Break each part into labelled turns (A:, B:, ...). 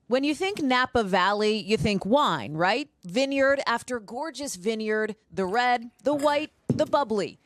A: When you think Napa Valley, you think wine, right? Vineyard after gorgeous vineyard, the red, the white, the bubbly.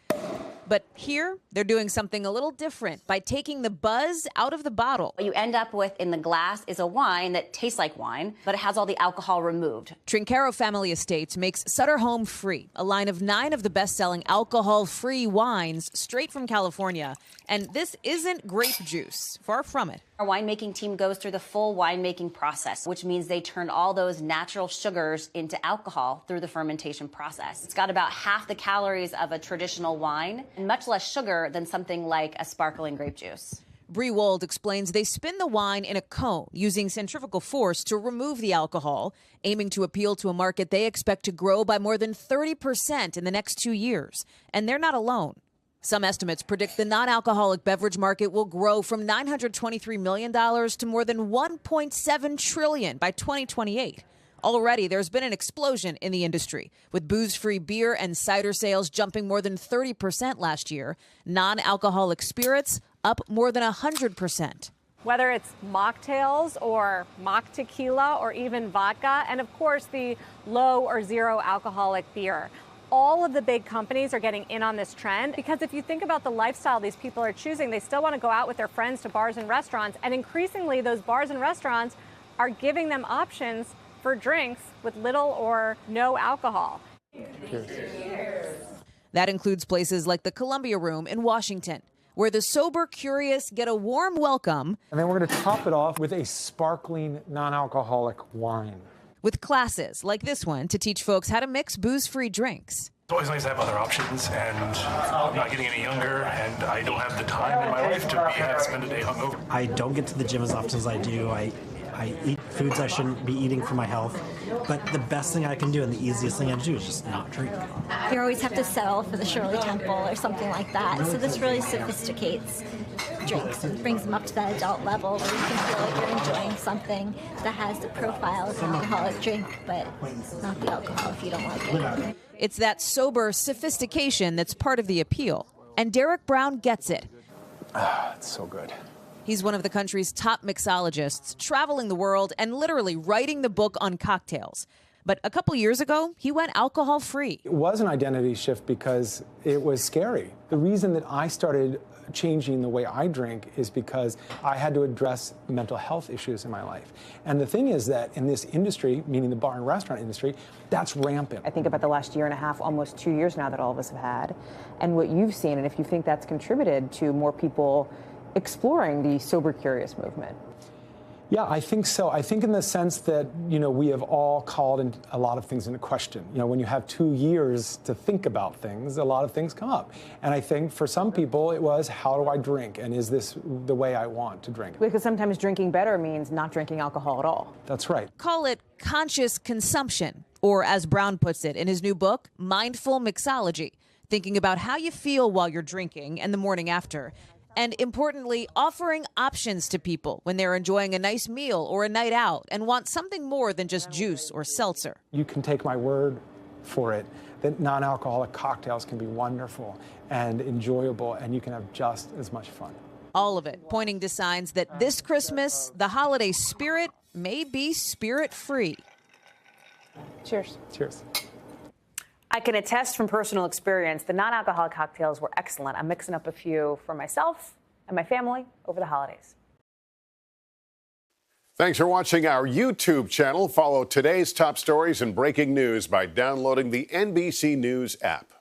A: But here, they're doing something a little different by taking the buzz out of the bottle.
B: What you end up with in the glass is a wine that tastes like wine, but it has all the alcohol removed.
A: Trinchero Family Estates makes Sutter Home Free, a line of 9 of the best-selling alcohol-free wines straight from California. And this isn't grape juice, far from it.
B: Our winemaking team goes through the full winemaking process, which means they turn all those natural sugars into alcohol through the fermentation process. It's got about half the calories of a traditional wine and much less sugar than something like a sparkling grape juice.
A: Bree Wold explains they spin the wine in a cone using centrifugal force to remove the alcohol, aiming to appeal to a market they expect to grow by more than 30% in the next 2 years. And they're not alone. Some estimates predict the non-alcoholic beverage market will grow from $923 million to more than $1.7 trillion by 2028. Already, there's been an explosion in the industry, with booze-free beer and cider sales jumping more than 30% last year. Non-alcoholic spirits up more than 100%.
C: Whether it's mocktails or mock tequila or even vodka, and of course the low or zero alcoholic beer. All of the big companies are getting in on this trend because if you think about the lifestyle these people are choosing, they still want to go out with their friends to bars and restaurants. And increasingly, those bars and restaurants are giving them options for drinks with little or no alcohol.
A: Cheers. That includes places like the Columbia Room in Washington, where the sober curious get a warm welcome.
D: And then we're going to top it off with a sparkling non-alcoholic wine.
A: With classes like this one to teach folks how to mix booze-free drinks.
E: It's always nice to have other options, and I'm not getting any younger, and I don't have the time in my life to spend a day hungover.
F: I don't get to the gym as often as I do. I eat foods I shouldn't be eating for my health, but the best thing I can do and the easiest thing I do is just not drink.
G: You always have to settle for the Shirley Temple or something like that, so this really sophisticates drinks and brings them up to that adult level where you can feel like you're enjoying something that has the profile of an alcoholic drink, but not the alcohol if you don't like it.
A: It's that sober sophistication that's part of the appeal, and Derek Brown gets it.
D: It's so good.
A: He's one of the country's top mixologists, traveling the world and literally writing the book on cocktails. But a couple years ago, he went alcohol-free.
D: It was an identity shift because it was scary. The reason that I started changing the way I drink is because I had to address mental health issues in my life. And the thing is that in this industry, meaning the bar and restaurant industry, that's rampant.
H: I think about the last year and a half, almost 2 years now that all of us have had, and what you've seen, and if you think that's contributed to more people exploring the sober curious movement.
D: Yeah, I think so. I think in the sense that, we have all called a lot of things into question. When you have 2 years to think about things, a lot of things come up. And I think for some people it was, how do I drink? And is this the way I want to drink?
H: Because sometimes drinking better means not drinking alcohol at all.
D: That's right.
A: Call it conscious consumption, or as Brown puts it in his new book, mindful mixology, thinking about how you feel while you're drinking and the morning after. And importantly, offering options to people when they're enjoying a nice meal or a night out and want something more than just juice or seltzer.
D: You can take my word for it that non-alcoholic cocktails can be wonderful and enjoyable, and you can have just as much fun.
A: All of it pointing to signs that this Christmas, the holiday spirit may be spirit-free.
H: Cheers.
D: Cheers.
H: I can attest from personal experience, the non-alcoholic cocktails were excellent. I'm mixing up a few for myself and my family over the holidays.
I: Thanks for watching our YouTube channel. Follow today's top stories and breaking news by downloading the NBC News app.